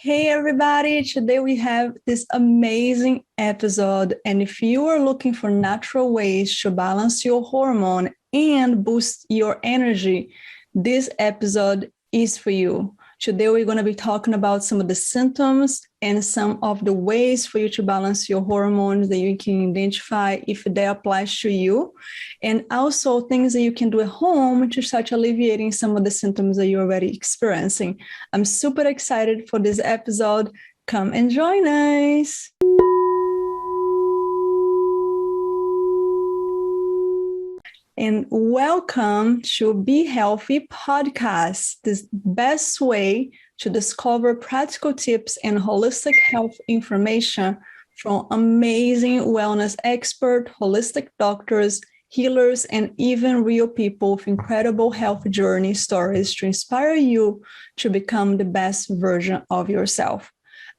Hey everybody, today we have this amazing episode. And if you are looking for natural ways to balance your hormone and boost your energy, this episode is for you. Today we're going to be talking about some of the symptoms and some of the ways for you to balance your hormones that you can identify if they apply to you, and also things that you can do at home to start alleviating some of the symptoms that you're already experiencing. I'm super excited for this episode. Come and join us. And welcome to Be Healthy Podcast, the best way to discover practical tips and holistic health information from amazing wellness experts, holistic doctors, healers, and even real people with incredible health journey stories to inspire you to become the best version of yourself.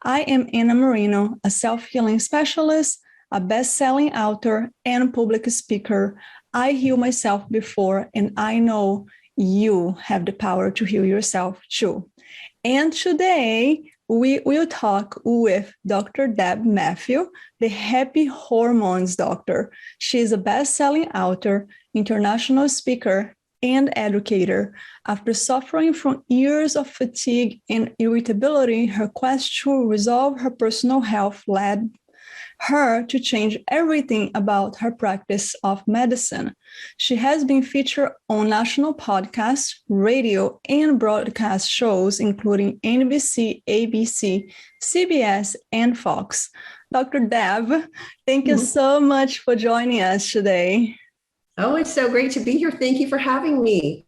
I am Anna Marino, a self-healing specialist, a best-selling author, and public speaker. I heal myself before, and I know you have the power to heal yourself too. And today we will talk with Dr. Deborah Matthew, the Happy Hormones Doctor. She is a best-selling author, international speaker, and educator. After suffering from years of fatigue and irritability, her quest to resolve her personal health led her to change everything about her practice of medicine. She has been featured on national podcasts, radio, and broadcast shows, including NBC, ABC, CBS, and Fox. Dr. Deb, thank you so much for joining us today. Oh, it's so great to be here. Thank you for having me.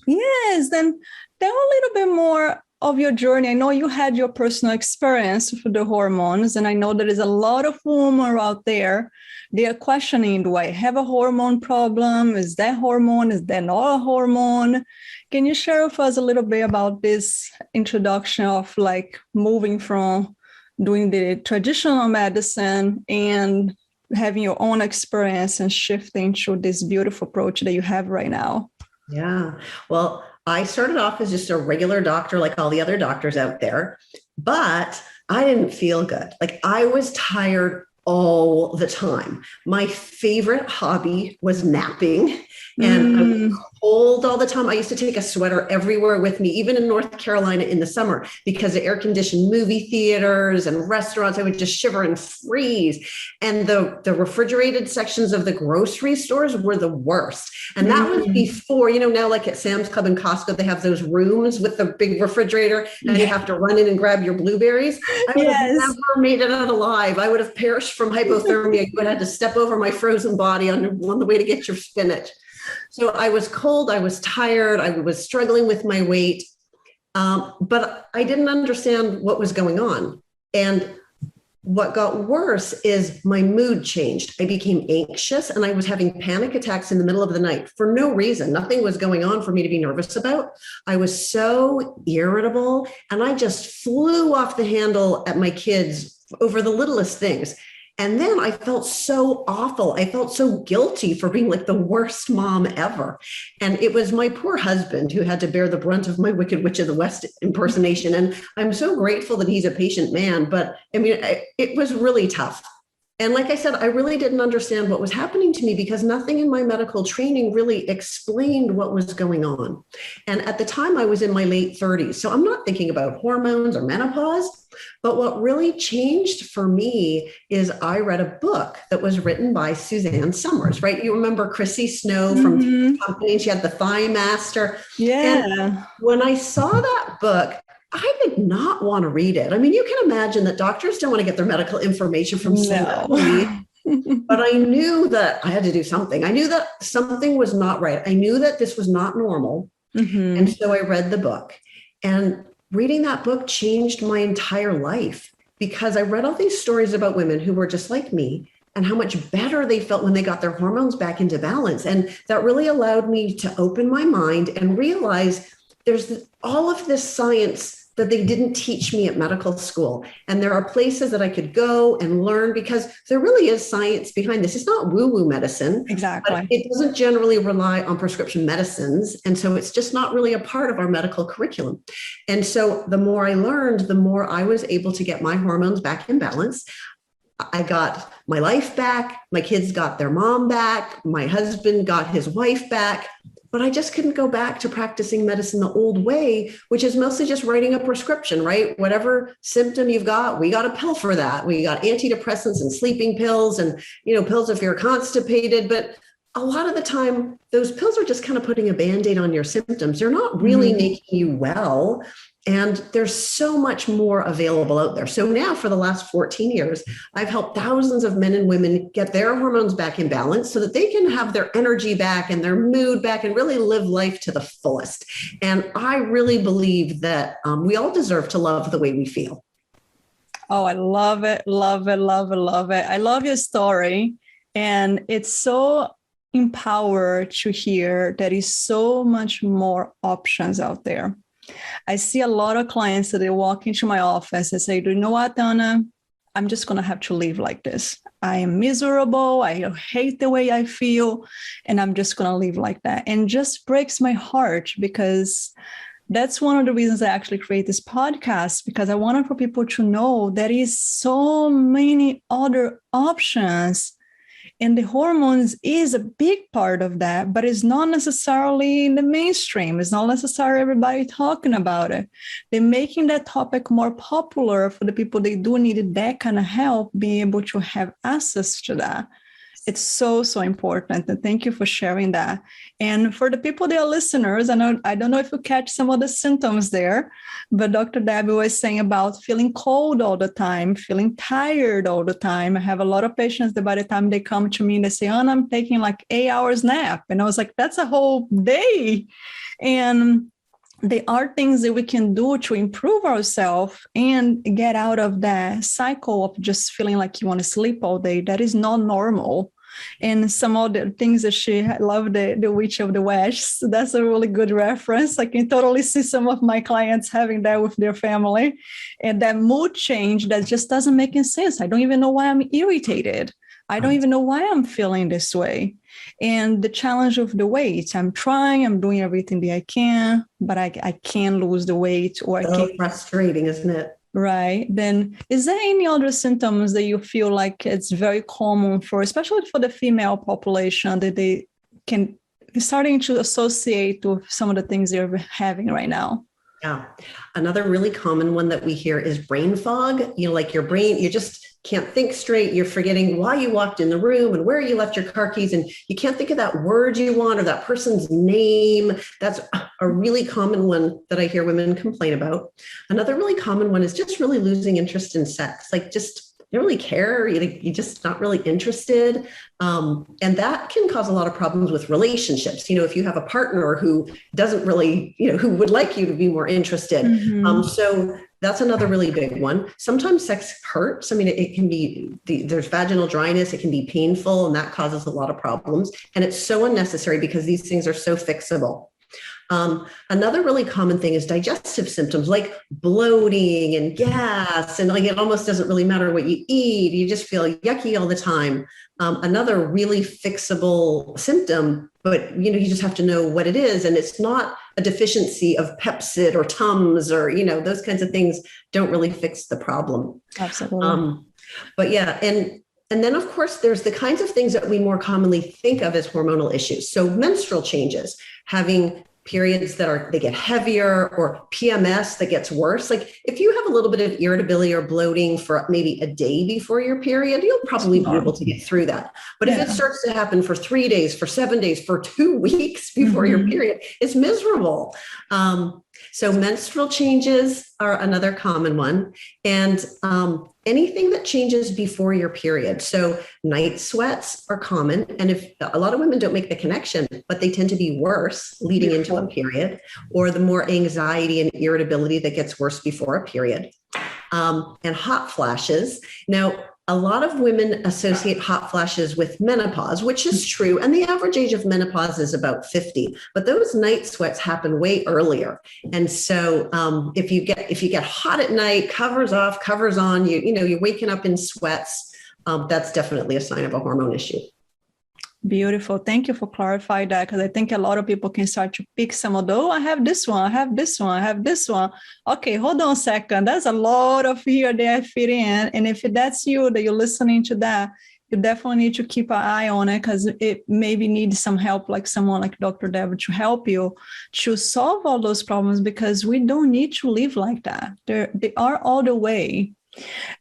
Yes, then tell a little bit more of your journey. I know you had your personal experience with the hormones, and I know there is a lot of women out there. They are questioning, do I have a hormone problem? Is that hormone? Is that not a hormone? Can you share with us a little bit about this introduction of like moving from doing the traditional medicine and having your own experience and shifting to this beautiful approach that you have right now? Yeah. Well, I started off as just a regular doctor like all the other doctors out there, but I didn't feel good. Like I was tired all the time. My favorite hobby was napping, and I was cold all the time. I used to take a sweater everywhere with me, even in North Carolina in the summer, because the air-conditioned movie theaters and restaurants, I would just shiver and freeze. And the refrigerated sections of the grocery stores were the worst. And that was before, now like at Sam's Club and Costco, they have those rooms with the big refrigerator and you have to run in and grab your blueberries. I would have never made it out alive. I would have perished from hypothermia. You would have had to step over my frozen body on the way to get your spinach. So I was cold, I was tired, I was struggling with my weight, but I didn't understand what was going on. And what got worse is my mood changed. I became anxious and I was having panic attacks in the middle of the night for no reason. Nothing was going on for me to be nervous about. I was so irritable and I just flew off the handle at my kids over the littlest things. And then I felt so awful. I felt so guilty for being like the worst mom ever. And it was my poor husband who had to bear the brunt of my Wicked Witch of the West impersonation. And I'm so grateful that he's a patient man, but I mean, it was really tough. And like I said, I really didn't understand what was happening to me because nothing in my medical training really explained what was going on. And at the time I was in my late 30s. So I'm not thinking about hormones or menopause, but what really changed for me is I read a book that was written by Suzanne Summers, right? You remember Chrissy Snow from Company, she had the Thigh Master. Yeah. And when I saw that book, I did not want to read it. I mean, you can imagine that doctors don't want to get their medical information from celebrities, but I knew that I had to do something. I knew that something was not right. I knew that this was not normal. And so I read the book, and reading that book changed my entire life because I read all these stories about women who were just like me and how much better they felt when they got their hormones back into balance. And that really allowed me to open my mind and realize there's all of this science that they didn't teach me at medical school. And there are places that I could go and learn because there really is science behind this. It's not woo-woo medicine. Exactly. But it doesn't generally rely on prescription medicines. And so it's just not really a part of our medical curriculum. And so the more I learned, the more I was able to get my hormones back in balance. I got my life back. My kids got their mom back. My husband got his wife back. But I just couldn't go back to practicing medicine the old way, which is mostly just writing a prescription, right? Whatever symptom you've got, we got a pill for that. We got antidepressants and sleeping pills and, pills if you're constipated. But a lot of the time, those pills are just kind of putting a Band-Aid on your symptoms. They're not really making you well. And there's so much more available out there. So now for the last 14 years, I've helped thousands of men and women get their hormones back in balance so that they can have their energy back and their mood back and really live life to the fullest. And I really believe that we all deserve to love the way we feel. Oh, I love it, love it, love it, love it. I love your story. And it's so empowered to hear there is so much more options out there. I see a lot of clients that they walk into my office and say, do you know what, Donna? I'm just going to have to live like this. I am miserable. I hate the way I feel. And I'm just going to live like that. And just breaks my heart because that's one of the reasons I actually create this podcast, because I wanted for people to know there is so many other options. And the hormones is a big part of that, but it's not necessarily in the mainstream. It's not necessarily everybody talking about it. They're making that topic more popular for the people they do need that kind of help, being able to have access to that. It's so, so important. And thank you for sharing that. And for the people that are listeners, I don't know if you catch some of the symptoms there, but Dr. Debbie was saying about feeling cold all the time, feeling tired all the time. I have a lot of patients that by the time they come to me, they say, oh, I'm taking like 8 hours nap. And I was like, that's a whole day. And there are things that we can do to improve ourselves and get out of that cycle of just feeling like you want to sleep all day. That is not normal. And some of the things that I love the Witch of the West. That's a really good reference. I can totally see some of my clients having that with their family. And that mood change that just doesn't make any sense. I don't even know why I'm irritated. I don't even know why I'm feeling this way. And the challenge of the weight, I'm doing everything that I can, but I can't lose the weight, or I can't. Frustrating, isn't it? Right. Then is there any other symptoms that you feel like it's very common for, especially for the female population, that they can be starting to associate with some of the things they're having right now? Yeah. Another really common one that we hear is brain fog. Like your brain, you just can't think straight. You're forgetting why you walked in the room and where you left your car keys, and you can't think of that word you want or that person's name. That's a really common one that I hear women complain about. Another really common one is just really losing interest in sex. Like just you don't really care. You're just not really interested. And that can cause a lot of problems with relationships. If you have a partner who doesn't really, who would like you to be more interested. So that's another really big one. Sometimes sex hurts. I mean, it can be, there's vaginal dryness. It can be painful, and that causes a lot of problems. And it's so unnecessary because these things are so fixable. Another really common thing is digestive symptoms like bloating and gas, and like it almost doesn't really matter what you eat. You just feel yucky all the time. Another really fixable symptom, but you just have to know what it is, and it's not a deficiency of Pepsid or Tums or those kinds of things don't really fix the problem. Absolutely. But yeah, and then of course there's the kinds of things that we more commonly think of as hormonal issues. So menstrual changes, having periods they get heavier, or PMS that gets worse. Like if you have a little bit of irritability or bloating for maybe a day before your period, you'll probably be able to get through that. But if it starts to happen for 3 days, for 7 days, for 2 weeks before your period, it's miserable. So menstrual changes are another common one. And anything that changes before your period. So night sweats are common. And if a lot of women don't make the connection, but they tend to be worse leading into a period, or the more anxiety and irritability that gets worse before a period. And hot flashes. Now, a lot of women associate hot flashes with menopause, which is true. And the average age of menopause is about 50, but those night sweats happen way earlier. And so if you get hot at night, covers off, covers on, you're waking up in sweats, that's definitely a sign of a hormone issue. Beautiful. Thank you for clarifying that, because I think a lot of people can start to pick some of those. I have this one, I have this one, I have this one. Okay, hold on a second. There's a lot of here that fit in. And if that's you, that you're listening to that, you definitely need to keep an eye on it, because it maybe needs some help, like someone like Dr. Deborah to help you to solve all those problems, because we don't need to live like that. They are all the way.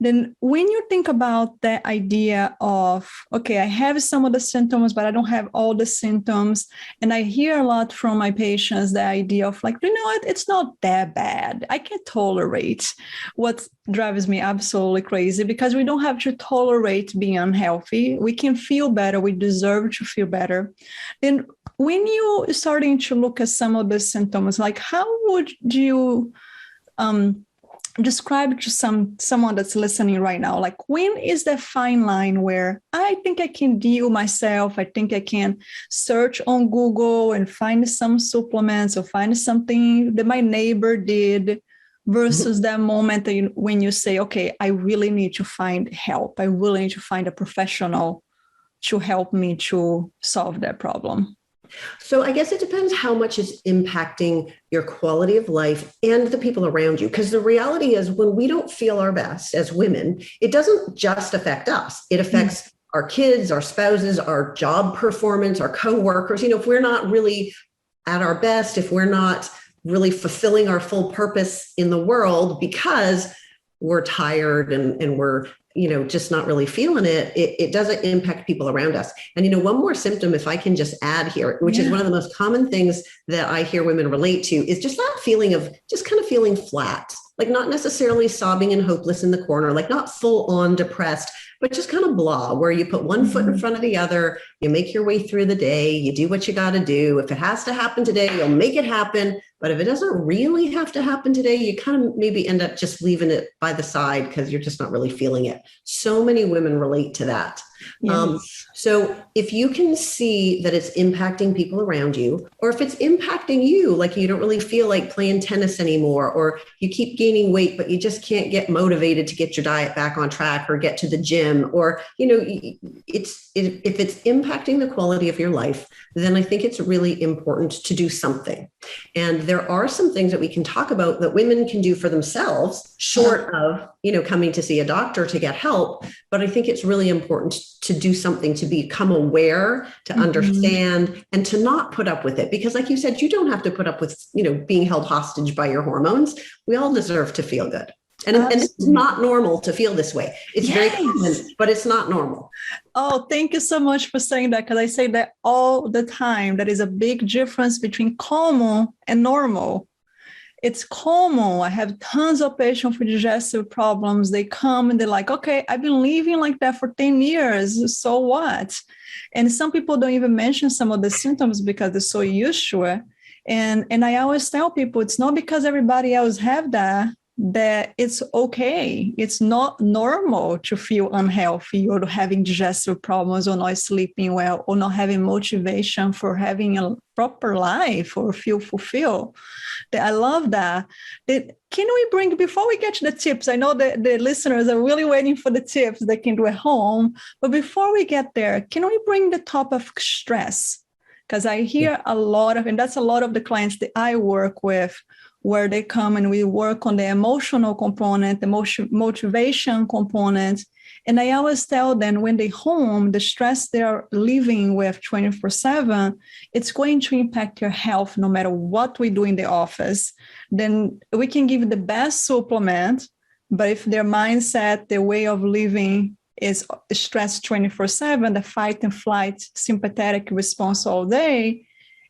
Then when you think about the idea of, okay, I have some of the symptoms, but I don't have all the symptoms. And I hear a lot from my patients, the idea of like, you know what, it's not that bad. I can tolerate. What drives me absolutely crazy, because we don't have to tolerate being unhealthy. We can feel better. We deserve to feel better. Then when you starting to look at some of the symptoms, like how would you describe to someone that's listening right now, like when is the fine line where I think I can deal myself, I think I can search on Google and find some supplements or find something that my neighbor did, versus that moment that when you say, okay, I really need to find help, I really need to find a professional to help me to solve that problem? So I guess it depends how much is impacting your quality of life and the people around you. Because the reality is, when we don't feel our best as women, it doesn't just affect us. It affects our kids, our spouses, our job performance, our coworkers. If we're not really at our best, if we're not really fulfilling our full purpose in the world because we're tired and we're just not really feeling it, it doesn't impact people around us. And, one more symptom, if I can just add here, which is one of the most common things that I hear women relate to, is just that feeling of just kind of feeling flat, like not necessarily sobbing and hopeless in the corner, like not full on depressed, but just kind of blah, where you put one foot in front of the other, you make your way through the day, you do what you got to do. If it has to happen today, you'll make it happen. But if it doesn't really have to happen today, you kind of maybe end up just leaving it by the side because you're just not really feeling it. So many women relate to that. Yes. So if you can see that it's impacting people around you, or if it's impacting you, like you don't really feel like playing tennis anymore, or you keep gaining weight, but you just can't get motivated to get your diet back on track or get to the gym, or, if it's impacting the quality of your life, then I think it's really important to do something. And there are some things that we can talk about that women can do for themselves, short of, coming to see a doctor to get help. But I think it's really important to do something, to become aware, to understand, and to not put up with it. Because like you said, you don't have to put up with, being held hostage by your hormones. We all deserve to feel good. And it's not normal to feel this way. It's very common, but it's not normal. Oh, thank you so much for saying that, because I say that all the time. There is a big difference between common and normal. It's common. I have tons of patients with digestive problems. They come and they're like, okay, I've been living like that for 10 years. So what? And some people don't even mention some of the symptoms because they're so used to it. And I always tell people, it's not because everybody else have that it's okay. It's not normal to feel unhealthy or having digestive problems or not sleeping well or not having motivation for having a proper life or feel fulfilled. I love that. Can we bring, before we get to the tips, I know that the listeners are really waiting for the tips they can do at home, but before we get there, can we bring the topic of stress? Because I hear a lot of, and that's a lot of the clients that I work with, where they come and we work on the emotional component, the motivation component. And I always tell them, when they home, the stress they're living with 24/7, it's going to impact your health no matter what we do in the office. Then we can give the best supplement, but if their mindset, their way of living is stress 24/7, the fight and flight sympathetic response all day,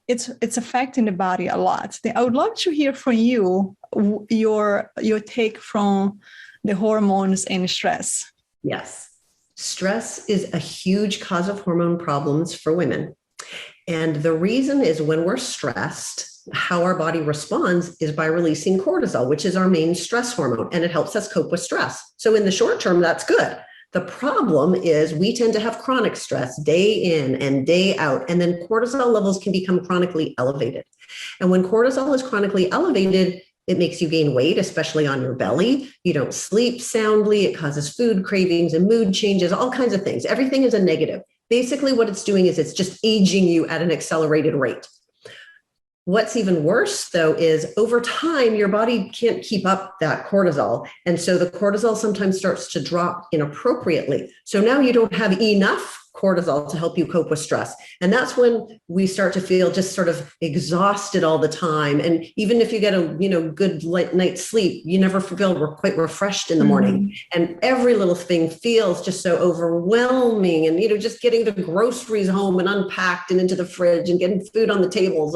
it's affecting the body a lot. I would love to hear from you, your take from the hormones and stress. Yes. Stress is a huge cause of hormone problems for women. And the reason is, when we're stressed, how our body responds is by releasing cortisol, which is our main stress hormone, and it helps us cope with stress. So in the short term, that's good. The problem is we tend to have chronic stress day in and day out, and then cortisol levels can become chronically elevated. And when cortisol is chronically elevated, it makes you gain weight, especially on your belly. You don't sleep soundly. It causes food cravings and mood changes, all kinds of things. Everything is a negative. Basically, what it's doing is it's just aging you at an accelerated rate. What's even worse, though, is over time, your body can't keep up that cortisol. And so the cortisol sometimes starts to drop inappropriately. So now you don't have enough cortisol to help you cope with stress. And that's when we start to feel just sort of exhausted all the time. And even if you get a good night's sleep, you never feel quite refreshed in the morning. And every little thing feels just so overwhelming. And, just getting the groceries home and unpacked and into the fridge and getting food on the tables,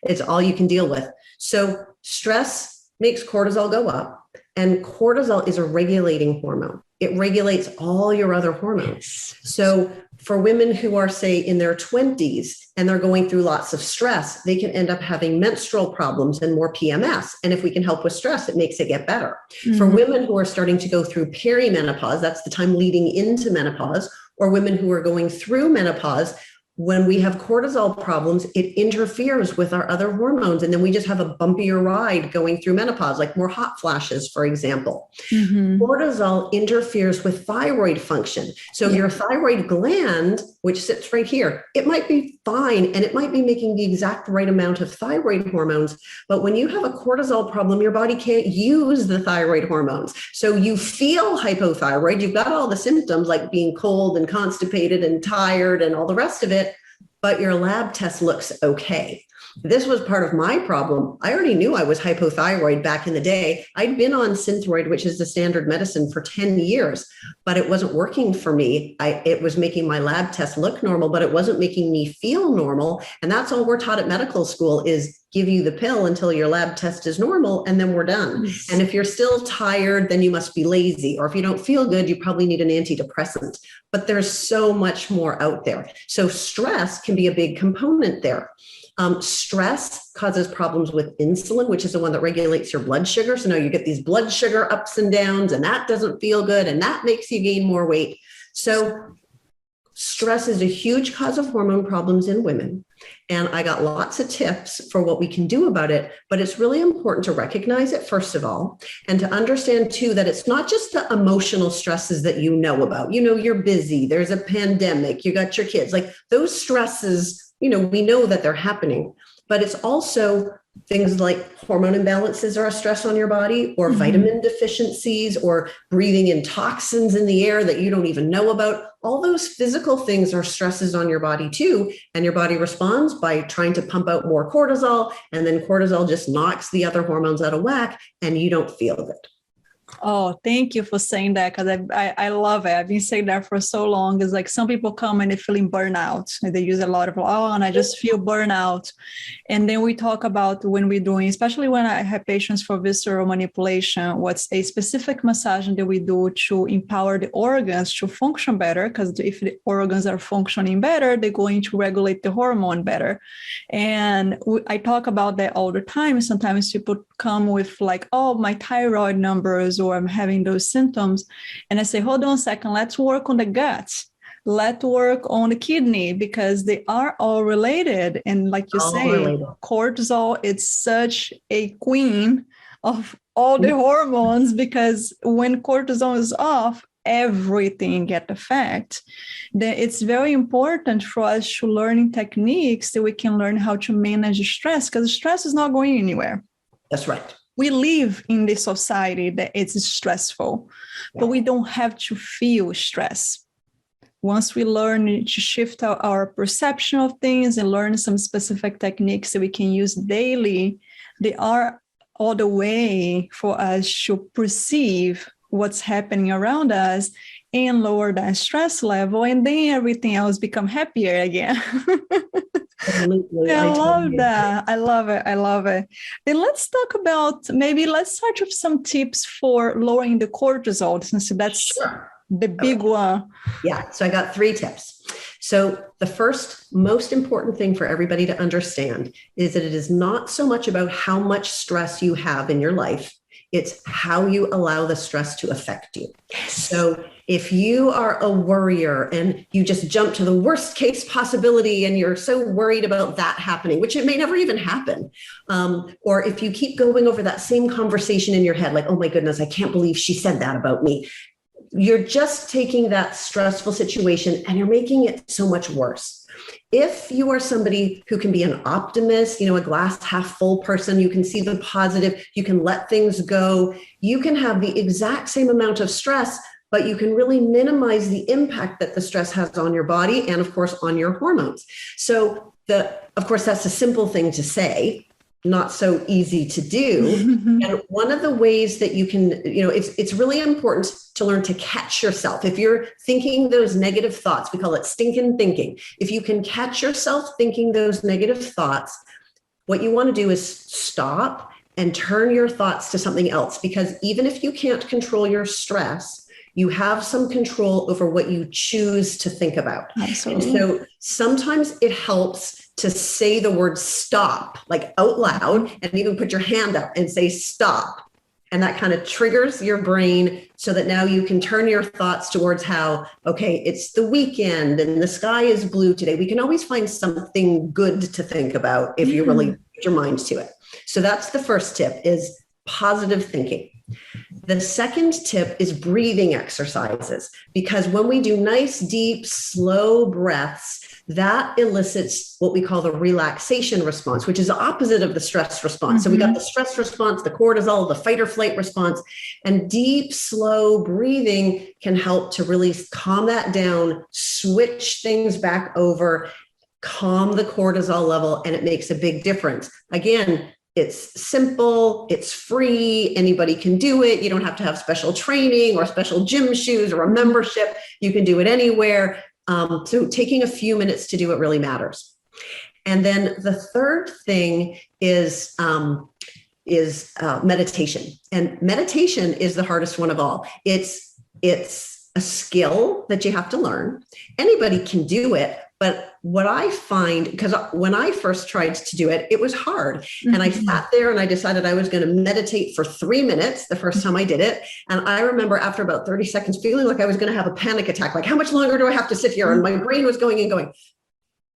it's all you can deal with. So stress makes cortisol go up. And cortisol is a regulating hormone. It regulates all your other hormones. So for women who are, say, in their 20s and they're going through lots of stress, they can end up having menstrual problems and more PMS. And if we can help with stress, it makes it get better. For women who are starting to go through perimenopause, that's the time leading into menopause, or women who are going through menopause, when we have cortisol problems, it interferes with our other hormones. And then we just have a bumpier ride going through menopause, like more hot flashes, for example. Cortisol interferes with thyroid function. So your thyroid gland, which sits right here, it might be fine and it might be making the exact right amount of thyroid hormones. But when you have a cortisol problem, your body can't use the thyroid hormones. So you feel hypothyroid. You've got all the symptoms like being cold and constipated and tired and all the rest of it, but your lab test looks okay. This was part of my problem. I already knew I was hypothyroid back in the day. I'd been on Synthroid, which is the standard medicine, for 10 years, but it wasn't working for me. It was making my lab test look normal, but it wasn't making me feel normal. And that's all we're taught at medical school is give you the pill until your lab test is normal, and then we're done. And if you're still tired, then you must be lazy. Or if you don't feel good, you probably need an antidepressant. But there's so much more out there. So stress can be a big component there. Stress causes problems with insulin, which is the one that regulates your blood sugar. So now you get these blood sugar ups and downs, and that doesn't feel good, and that makes you gain more weight. So stress is a huge cause of hormone problems in women. And I got lots of tips for what we can do about it, but it's really important to recognize it, first of all, and to understand too, that it's not just the emotional stresses that you know about. You're busy, there's a pandemic, you got your kids, like those stresses, we know that they're happening, but it's also things like hormone imbalances are a stress on your body, or vitamin deficiencies, or breathing in toxins in the air that you don't even know about. All those physical things are stresses on your body too. And your body responds by trying to pump out more cortisol. And then cortisol just knocks the other hormones out of whack and you don't feel it. Oh, thank you for saying that, because I love it. I've been saying that for so long. It's like some people come and they're feeling burnout. And they use a lot of, and I just feel burnout. And then we talk about when we're doing, especially when I have patients for visceral manipulation, what's a specific massage that we do to empower the organs to function better, because if the organs are functioning better, they're going to regulate the hormone better. And I talk about that all the time. Sometimes people come with like, oh, my thyroid numbers, or I'm having those symptoms. And I say, hold on a second, let's work on the gut. Let's work on the kidney, because they are all related. And like you say, cortisol is such a queen of all the hormones, because when cortisol is off, everything get affected. Then it's very important for us to learn techniques that we can learn how to manage stress, because stress is not going anywhere. That's right. We live in this society that it's stressful, but we don't have to feel stress. Once we learn to shift our perception of things and learn some specific techniques that we can use daily, they are all the way for us to perceive what's happening around us and lower that stress level, and then everything else become happier again. Absolutely. I love that. I love it. I love it. Then let's talk about, let's start with some tips for lowering the cortisol, since that's the big one. Yeah. So I got 3 tips. So the first most important thing for everybody to understand is that it is not so much about how much stress you have in your life. It's how you allow the stress to affect you. So if you are a worrier and you just jump to the worst case possibility and you're so worried about that happening, which it may never even happen, or if you keep going over that same conversation in your head, like, oh my goodness, I can't believe she said that about me. You're just taking that stressful situation and you're making it so much worse. If you are somebody who can be an optimist, a glass half full person, you can see the positive, you can let things go, you can have the exact same amount of stress, but you can really minimize the impact that the stress has on your body and, of course, on your hormones. So, of course, that's a simple thing to say, not so easy to do. And one of the ways that you can, it's really important to learn to catch yourself. If you're thinking those negative thoughts, we call it stinking thinking. If you can catch yourself thinking those negative thoughts, what you want to do is stop and turn your thoughts to something else. Because even if you can't control your stress, you have some control over what you choose to think about. Absolutely. And so sometimes it helps to say the word stop, like out loud, and even put your hand up and say stop. And that kind of triggers your brain so that now you can turn your thoughts towards how, okay, it's the weekend and the sky is blue today. We can always find something good to think about if you really put your mind to it. So that's the first tip, is positive thinking. The second tip is breathing exercises, because when we do nice, deep, slow breaths, that elicits what we call the relaxation response, which is the opposite of the stress response. So we got the stress response, the cortisol, the fight or flight response, and deep, slow breathing can help to really calm that down, switch things back over, calm the cortisol level, and it makes a big difference. Again, it's simple, it's free, anybody can do it. You don't have to have special training or special gym shoes or a membership. You can do it anywhere. So taking a few minutes to do it really matters. And then the third thing is meditation. And meditation is the hardest one of all. It's a skill that you have to learn. Anybody can do it. But what I find, because when I first tried to do it, it was hard. And I sat there and I decided I was going to meditate for 3 minutes the first time I did it. And I remember after about 30 seconds feeling like I was going to have a panic attack. Like, how much longer do I have to sit here? And my brain was going and going.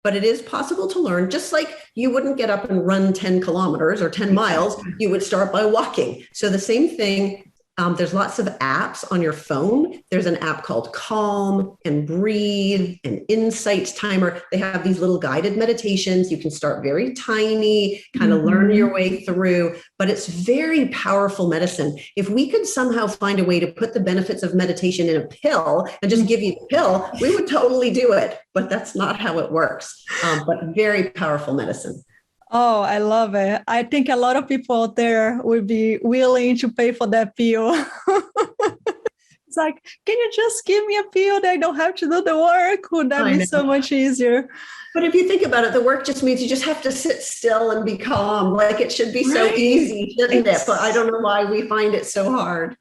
But it is possible to learn, just like you wouldn't get up and run 10 kilometers or 10 miles. You would start by walking. So the same thing. There's lots of apps on your phone. There's an app called Calm and Breathe and Insights Timer. They have these little guided meditations. You can start very tiny, kind of learn your way through, but it's very powerful medicine. If we could somehow find a way to put the benefits of meditation in a pill and just give you the pill, we would totally do it, but that's not how it works. But very powerful medicine. Oh, I love it. I think a lot of people out there would be willing to pay for that pill. It's like, can you just give me a pill that I don't have to do the work? Would that be so much easier? But if you think about it, the work just means you just have to sit still and be calm. Like, it should be so easy, shouldn't it? But I don't know why we find it so hard.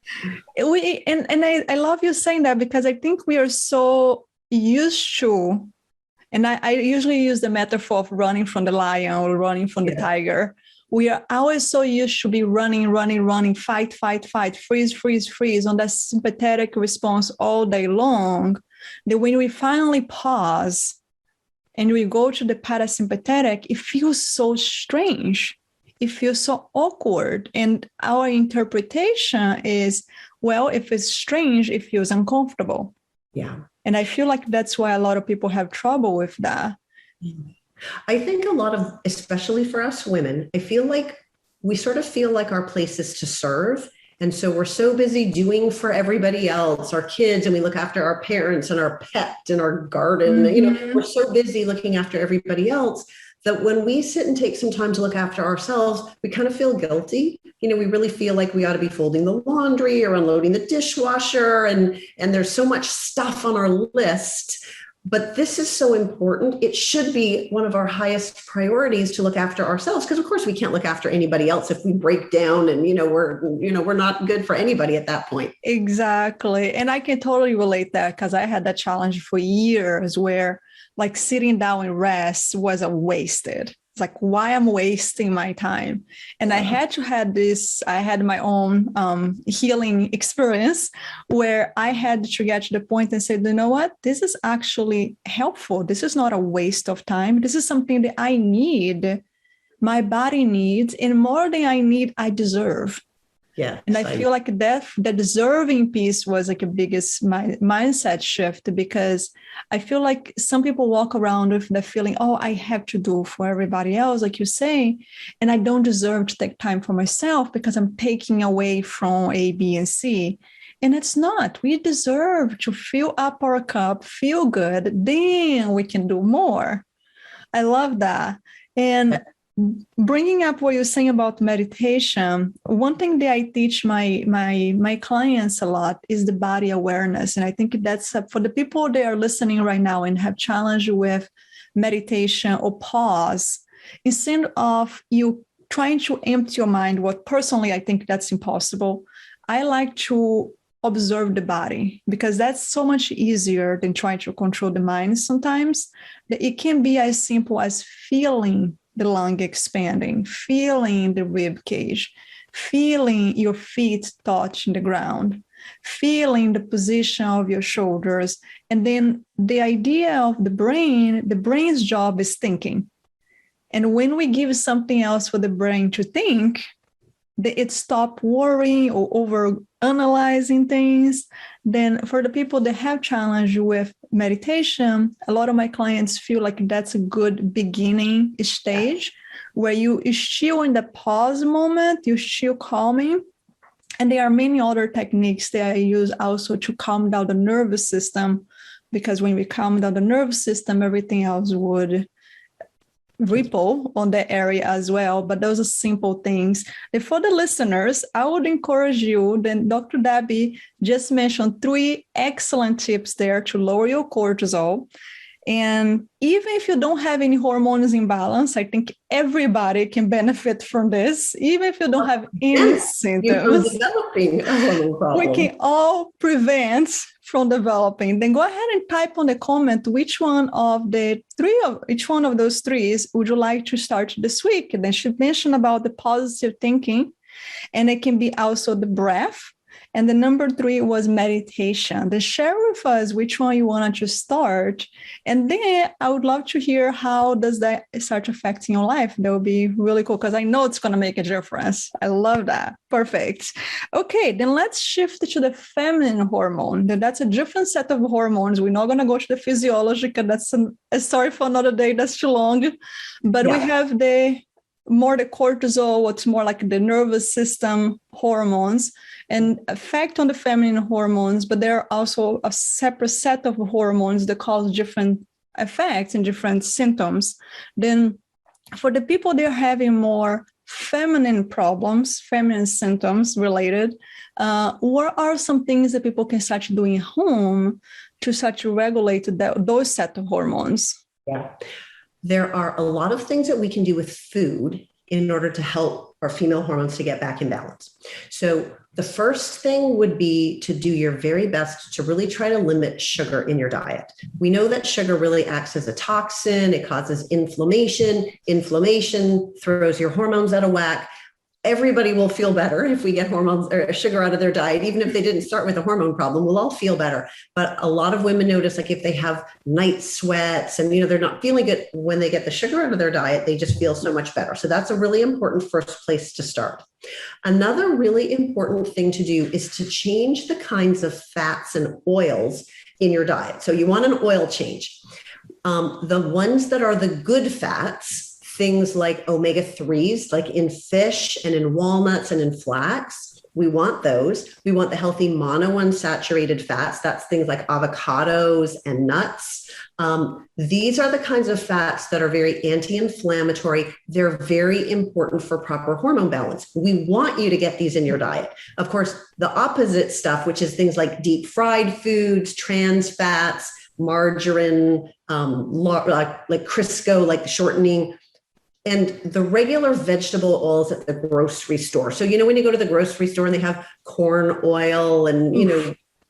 I love you saying that, because I think we are so used to. And I usually use the metaphor of running from the lion or running from the tiger. We are always so used to be running, fight, freeze on that sympathetic response all day long, that when we finally pause and we go to the parasympathetic, it feels so strange. It feels so awkward. And our interpretation is, well, if it's strange, it feels uncomfortable. Yeah. And I feel like that's why a lot of people have trouble with that. I think a lot of, especially for us women, I feel like we sort of feel like our place is to serve. And so we're so busy doing for everybody else, our kids, and we look after our parents and our pet and our garden. We're so busy looking after everybody else that when we sit and take some time to look after ourselves, we kind of feel guilty. We really feel like we ought to be folding the laundry or unloading the dishwasher. And there's so much stuff on our list. But this is so important. It should be one of our highest priorities to look after ourselves, because of course we can't look after anybody else if we break down and we're not good for anybody at that point. Exactly. And I can totally relate that, because I had that challenge for years where like sitting down and rest was a wasted. It's like, why I'm wasting my time? And I had my own healing experience where I had to get to the point and say, you know what? This is actually helpful. This is not a waste of time. This is something that I need, my body needs, and more than I need, I deserve. Yeah. And I feel like that the deserving piece was like a biggest mindset shift, because I feel like some people walk around with the feeling, oh, I have to do for everybody else, like you say, and I don't deserve to take time for myself because I'm taking away from A, B, and C. And it's not. We deserve to fill up our cup, feel good, then we can do more. I love that. And bringing up what you're saying about meditation, one thing that I teach my clients a lot is the body awareness. And I think that's for the people that are listening right now and have challenge with meditation or pause, instead of you trying to empty your mind, what personally I think that's impossible, I like to observe the body, because that's so much easier than trying to control the mind sometimes. That it can be as simple as feeling the lung expanding, feeling the rib cage, feeling your feet touching the ground, feeling the position of your shoulders. And then the idea of the brain's job is thinking. And when we give something else for the brain to think, it stop worrying or over analyzing things. Then for the people that have challenge with meditation, a lot of my clients feel like that's a good beginning stage where you're still in the pause moment, you're still calming. And there are many other techniques that I use also to calm down the nervous system, because when we calm down the nervous system, everything else would ripple on that area as well. But those are simple things. And for the listeners, I would encourage you, then Dr. Debbie just mentioned 3 excellent tips there to lower your cortisol. And even if you don't have any hormones imbalance, I think everybody can benefit from this, even if you don't have any symptoms. Developing a hormone problem. We can all prevent from developing. Then go ahead and type on the comment which one of those 3 would you like to start this week. And then she mentioned about the positive thinking, and it can be also the breath. And the number 3 was meditation. Then share with us which one you wanted to start. And then I would love to hear how does that start affecting your life. That would be really cool, because I know it's going to make a difference. I love that. Perfect. Okay, then let's shift to the feminine hormone. That's a different set of hormones. We're not going to go to the physiology, because that's a story for another day. That's too long. But we have the cortisol, what's more like the nervous system hormones, and effect on the feminine hormones. But there are also a separate set of hormones that cause different effects and different symptoms. Then for the people that are having more feminine problems, feminine symptoms related, what are some things that people can start doing at home to start to regulate those set of hormones? Yeah. There are a lot of things that we can do with food in order to help our female hormones to get back in balance. So the first thing would be to do your very best to really try to limit sugar in your diet. We know that sugar really acts as a toxin. It causes inflammation. Inflammation throws your hormones out of whack. Everybody will feel better if we get hormones or sugar out of their diet. Even if they didn't start with a hormone problem, we'll all feel better. But a lot of women notice, like if they have night sweats and, they're not feeling good, when they get the sugar out of their diet, they just feel so much better. So that's a really important first place to start. Another really important thing to do is to change the kinds of fats and oils in your diet. So you want an oil change. The ones that are the good fats, things like omega-3s, like in fish and in walnuts and in flax, we want those. We want the healthy monounsaturated fats. That's things like avocados and nuts. These are the kinds of fats that are very anti-inflammatory. They're very important for proper hormone balance. We want you to get these in your diet. Of course, the opposite stuff, which is things like deep fried foods, trans fats, margarine, like Crisco, like shortening, and the regular vegetable oils at the grocery store. So, when you go to the grocery store and they have corn oil and,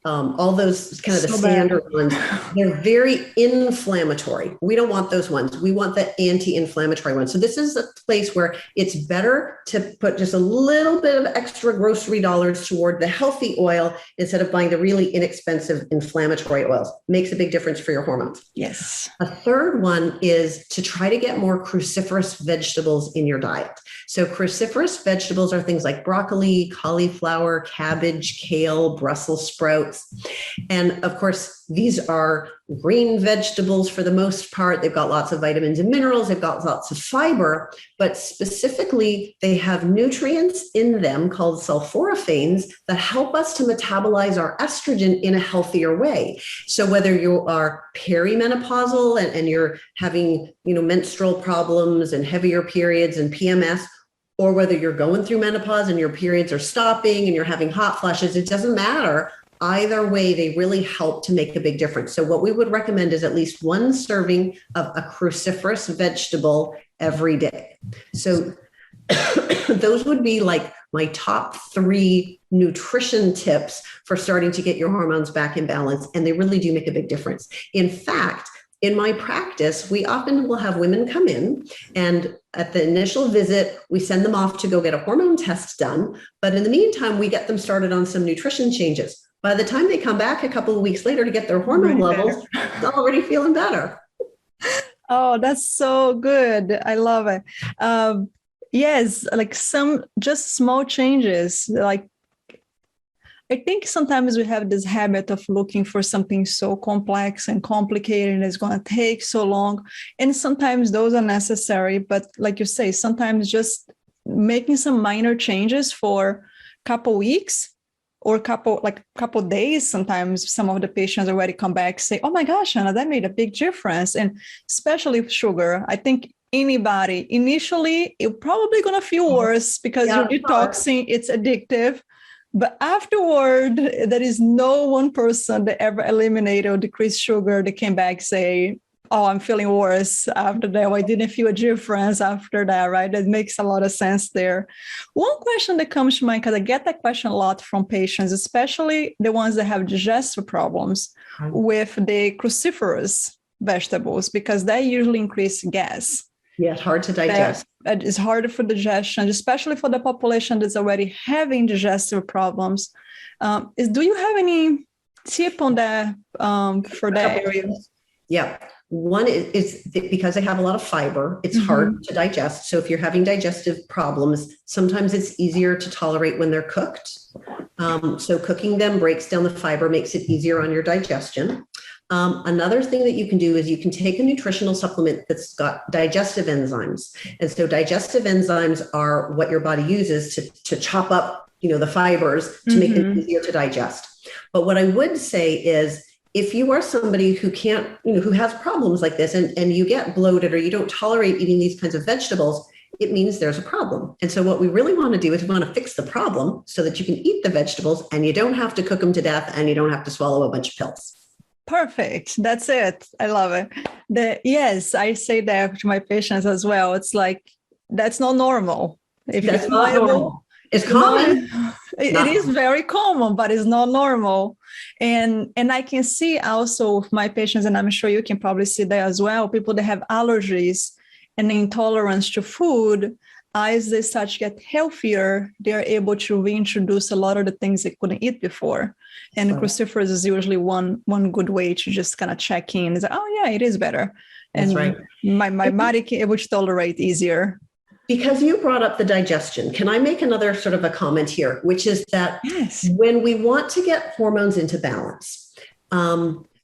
all those kind of the So standard bad. ones, they're very inflammatory. We don't want those ones. We want the anti-inflammatory ones. So this is a place where it's better to put just a little bit of extra grocery dollars toward the healthy oil instead of buying the really inexpensive inflammatory oils. Makes a big difference for your hormones. Yes. A third one is to try to get more cruciferous vegetables in your diet. So cruciferous vegetables are things like broccoli, cauliflower, cabbage, kale, Brussels sprouts. And of course, these are green vegetables for the most part. They've got lots of vitamins and minerals. They've got lots of fiber, but specifically, they have nutrients in them called sulforaphanes that help us to metabolize our estrogen in a healthier way. So whether you are perimenopausal and you're having, menstrual problems and heavier periods and PMS, or whether you're going through menopause and your periods are stopping and you're having hot flashes, it doesn't matter. Either way, they really help to make a big difference. So what we would recommend is at least one serving of a cruciferous vegetable every day. So those would be like my top 3 nutrition tips for starting to get your hormones back in balance. And they really do make a big difference. In fact, in my practice, we often will have women come in, and at the initial visit, we send them off to go get a hormone test done. But in the meantime, we get them started on some nutrition changes. By the time they come back a couple of weeks later to get their hormone levels, they're already feeling better. Oh, that's so good. I love it. Yes, like some just small changes. Like I think sometimes we have this habit of looking for something so complex and complicated and it's going to take so long. And sometimes those are necessary. But like you say, sometimes just making some minor changes for a couple weeks or couple days. Sometimes some of the patients already come back say, oh my gosh, Anna, that made a big difference. And especially with sugar, I think anybody initially, you're probably going to feel worse because you're detoxing, it's addictive. But afterward, there is no one person that ever eliminated or decreased sugar that came back say, oh, I'm feeling worse after that. Or I didn't feel a difference after that, right? That makes a lot of sense there. One question that comes to mind, because I get that question a lot from patients, especially the ones that have digestive problems with the cruciferous vegetables, because they usually increase gas. Yeah, it's hard to digest. It's harder for digestion, especially for the population that's already having digestive problems. Do you have any tip on that for that area? Yeah. One is because they have a lot of fiber, it's hard to digest. So if you're having digestive problems, sometimes it's easier to tolerate when they're cooked. So cooking them breaks down the fiber, makes it easier on your digestion. Another thing that you can do is you can take a nutritional supplement that's got digestive enzymes. And so digestive enzymes are what your body uses to chop up, the fibers to make it easier to digest. But what I would say is, if you are somebody who can't, who has problems like this and you get bloated or you don't tolerate eating these kinds of vegetables, it means there's a problem. And so what we really want to do is we want to fix the problem so that you can eat the vegetables and you don't have to cook them to death and you don't have to swallow a bunch of pills. Perfect. That's it. I love it. Yes, I say that to my patients as well. It's like, that's not normal. If that's not normal. It's common. It is very common, but it's not normal. And I can see also with my patients, and I'm sure you can probably see that as well, people that have allergies and intolerance to food, as they start to get healthier, they're able to reintroduce a lot of the things they couldn't eat before. And cruciferous is usually one good way to just kind of check in. It's like, oh yeah, it is better. That's and right. My body can able to tolerate easier. Because you brought up the digestion, can I make another sort of a comment here, which is that when we want to get hormones into balance,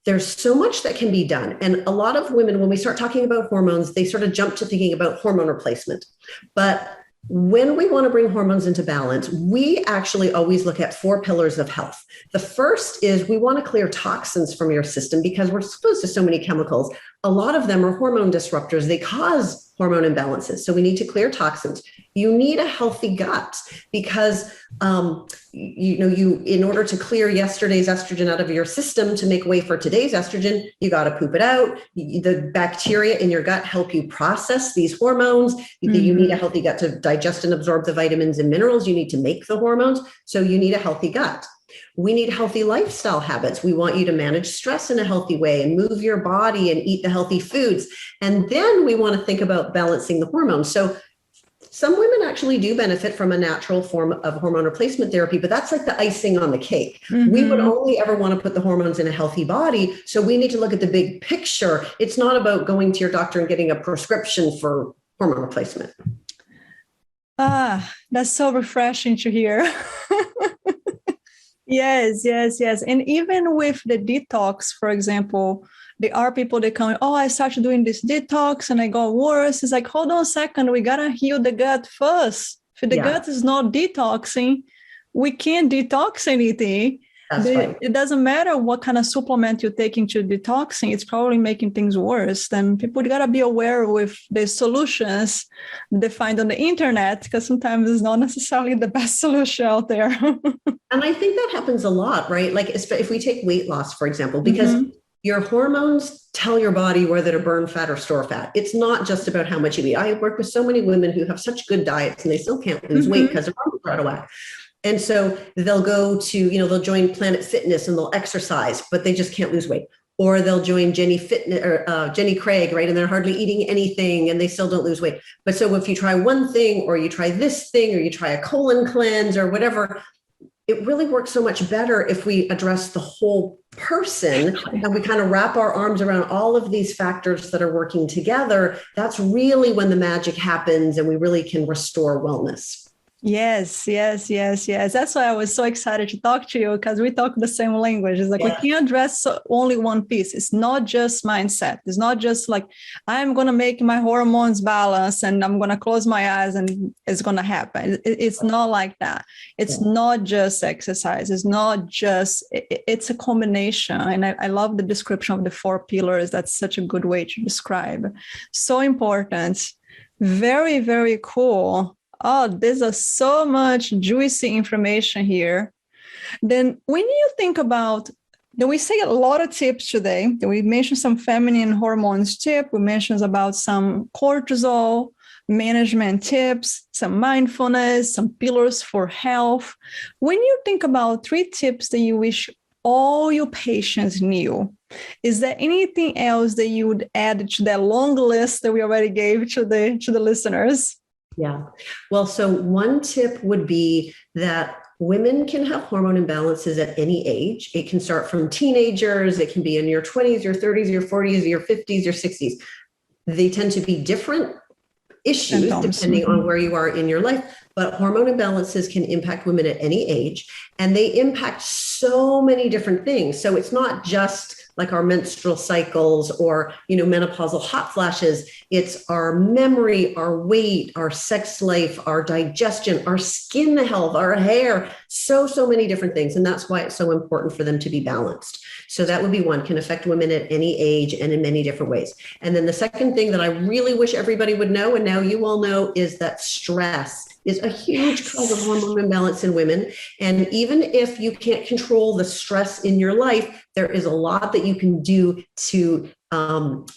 there's so much that can be done. And a lot of women, when we start talking about hormones, they sort of jump to thinking about hormone replacement. But when we want to bring hormones into balance, we actually always look at 4 pillars of health. The first is we want to clear toxins from your system because we're exposed to so many chemicals. A lot of them are hormone disruptors. They cause hormone imbalances. So we need to clear toxins. You need a healthy gut because, you in order to clear yesterday's estrogen out of your system to make way for today's estrogen, you got to poop it out. The bacteria in your gut help you process these hormones. You need a healthy gut to digest and absorb the vitamins and minerals you need to make the hormones. So you need a healthy gut. We need healthy lifestyle habits. We want you to manage stress in a healthy way and move your body and eat the healthy foods. And then we want to think about balancing the hormones. So some women actually do benefit from a natural form of hormone replacement therapy, but that's like the icing on the cake. We would only ever want to put the hormones in a healthy body. So we need to look at the big picture. It's not about going to your doctor and getting a prescription for hormone replacement. Ah, that's so refreshing to hear. Yes, yes, yes. And even with the detox, for example, there are people that come, oh, I started doing this detox and I got worse. It's like, hold on a second, we got to heal the gut first. If the gut is not detoxing, we can't detox anything. Right. It doesn't matter what kind of supplement you're taking to detoxing, it's probably making things worse. Then people got to be aware with the solutions they find on the internet, because sometimes it's not necessarily the best solution out there. And I think that happens a lot, right? Like if we take weight loss, for example, because your hormones tell your body whether to burn fat or store fat. It's not just about how much you eat. I work with so many women who have such good diets and they still can't lose weight because their hormones are out of whack. And so they'll go to, they'll join Planet Fitness and they'll exercise, but they just can't lose weight. Or they'll join Jenny Craig, right? And they're hardly eating anything and they still don't lose weight. But so if you try one thing, or you try this thing, or you try a colon cleanse or whatever, it really works so much better if we address the whole person and we kind of wrap our arms around all of these factors that are working together. That's really when the magic happens and we really can restore wellness. Yes, yes, yes, yes. That's why I was so excited to talk to you, because we talk the same language. It's like we can't address only one piece. It's not just mindset. It's not just like, I'm going to make my hormones balance and I'm going to close my eyes and it's going to happen. It's not like that. It's not just exercise. It's not just, it's a combination. And I love the description of the 4 pillars. That's such a good way to describe. So important. Very, very cool. Oh, there's so much juicy information here. Then when you think about, then we say a lot of tips today. We mentioned some feminine hormones tip. We mentioned about some cortisol management tips, some mindfulness, some pillars for health. When you think about 3 tips that you wish all your patients knew, is there anything else that you would add to that long list that we already gave to the listeners? Yeah. Well, so one tip would be that women can have hormone imbalances at any age. It can start from teenagers. It can be in your 20s, your 30s, your 40s, your 50s, your 60s. They tend to be different issues depending on where you are in your life, but hormone imbalances can impact women at any age, and they impact so many different things. So it's not just like our menstrual cycles or, menopausal hot flashes. It's our memory, our weight, our sex life, our digestion, our skin health, our hair, so many different things. And that's why it's so important for them to be balanced. So that would be one, can affect women at any age and in many different ways. And then the second thing that I really wish everybody would know, and now you all know, is that stress is a huge cause of hormone imbalance in women. And even if you can't control the stress in your life, there is a lot that you can do to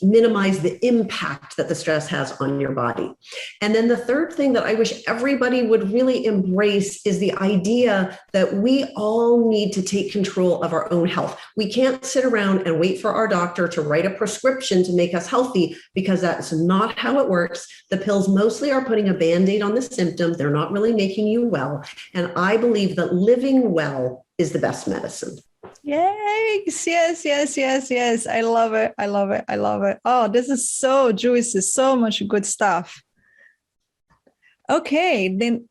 minimize the impact that the stress has on your body. And then the third thing that I wish everybody would really embrace is the idea that we all need to take control of our own health. We can't sit around and wait for our doctor to write a prescription to make us healthy, because that's not how it works. The pills mostly are putting a Band-Aid on the symptom. They're not really making you well. And I believe that living well is the best medicine. Yes, yes, yes, yes, yes. I love it. I love it. I love it. Oh, this is so juicy. So much good stuff. Okay, then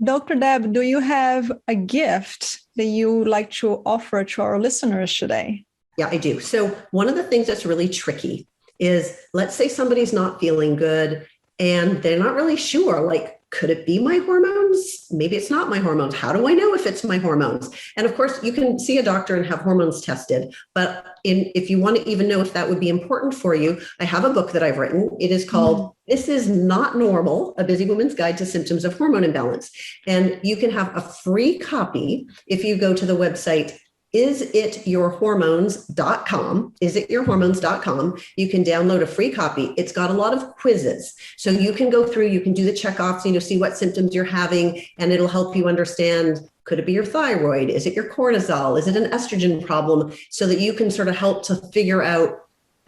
Dr. Deb, do you have a gift that you would like to offer to our listeners today? Yeah, I do. So one of the things that's really tricky is, let's say somebody's not feeling good and they're not really sure, like, could it be my hormones? Maybe it's not my hormones. How do I know if it's my hormones? And of course, you can see a doctor and have hormones tested. But if you want to even know if that would be important for you, I have a book that I've written. It is called This Is Not Normal, A Busy Woman's Guide to Symptoms of Hormone Imbalance. And you can have a free copy if you go to the website isityourhormones.com, isityourhormones.com. You can download a free copy. It's got a lot of quizzes. So you can go through, you can do the checkoffs, see what symptoms you're having, and it'll help you understand, Could it be your thyroid? Is it your cortisol? Is it an estrogen problem? So that you can sort of help to figure out,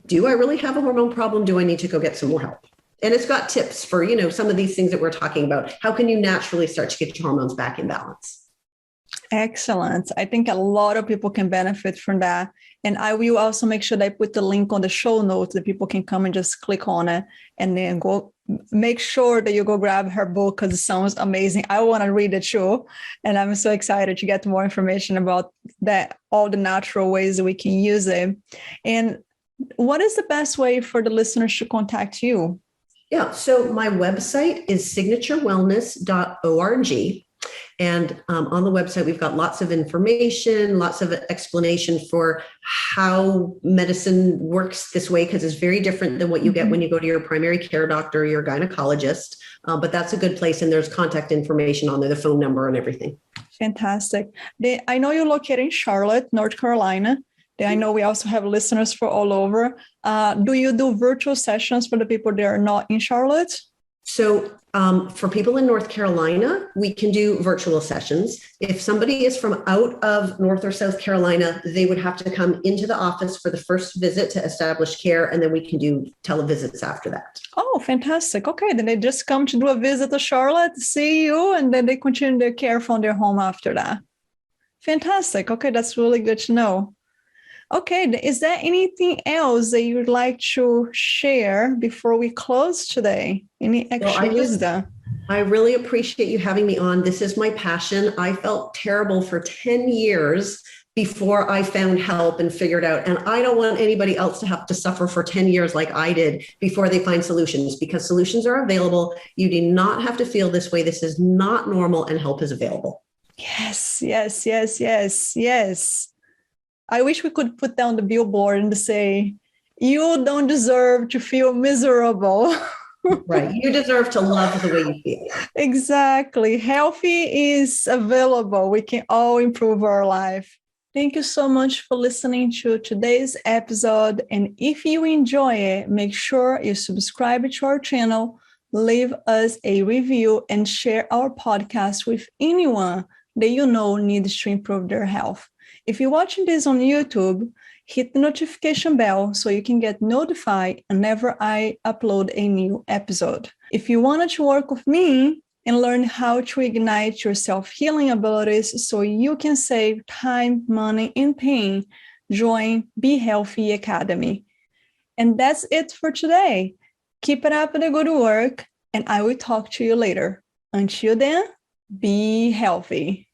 do I really have a hormone problem? Do I need to go get some more help? And it's got tips for, some of these things that we're talking about. How can you naturally start to get your hormones back in balance? Excellent. I think a lot of people can benefit from that. And I will also make sure that I put the link on the show notes that people can come and just click on it and then go make sure that you go grab her book because it sounds amazing. I want to read it too. And I'm so excited to get more information about that, all the natural ways that we can use it. And what is the best way for the listeners to contact you? Yeah, so my website is signaturewellness.org. And on the website, we've got lots of information, lots of explanation for how medicine works this way, because it's very different than what you get when you go to your primary care doctor or your gynecologist. But that's a good place. And there's contact information on there, the phone number and everything. Fantastic. I know you're located in Charlotte, North Carolina. I know we also have listeners for all over. Do you do virtual sessions for the people that are not in Charlotte? So for people in North Carolina, we can do virtual sessions. If somebody is from out of North or South Carolina, they would have to come into the office for the first visit to establish care, and then we can do televisits after that. Oh, fantastic. Okay, then they just come to do a visit to Charlotte, see you, and then they continue their care from their home after that. Fantastic. Okay, that's really good to know. Okay, is there anything else that you'd like to share before we close today? Any extra wisdom? I really appreciate you having me on. This is my passion. I felt terrible for 10 years before I found help and figured out. And I don't want anybody else to have to suffer for 10 years like I did before they find solutions, because solutions are available. You do not have to feel this way. This is not normal, and help is available. Yes, yes, yes, yes, yes. I wish we could put down the billboard and say, you don't deserve to feel miserable. Right. You deserve to love the way you feel. Exactly. Healthy is available. We can all improve our life. Thank you so much for listening to today's episode. And if you enjoy it, make sure you subscribe to our channel, leave us a review, and share our podcast with anyone that you know needs to improve their health. If you're watching this on YouTube, hit the notification bell so you can get notified whenever I upload a new episode. If you wanted to work with me and learn how to ignite your self-healing abilities so you can save time, money, and pain, join Be Healthy Academy. And that's it for today. Keep it up with the good work, and I will talk to you later. Until then, be healthy.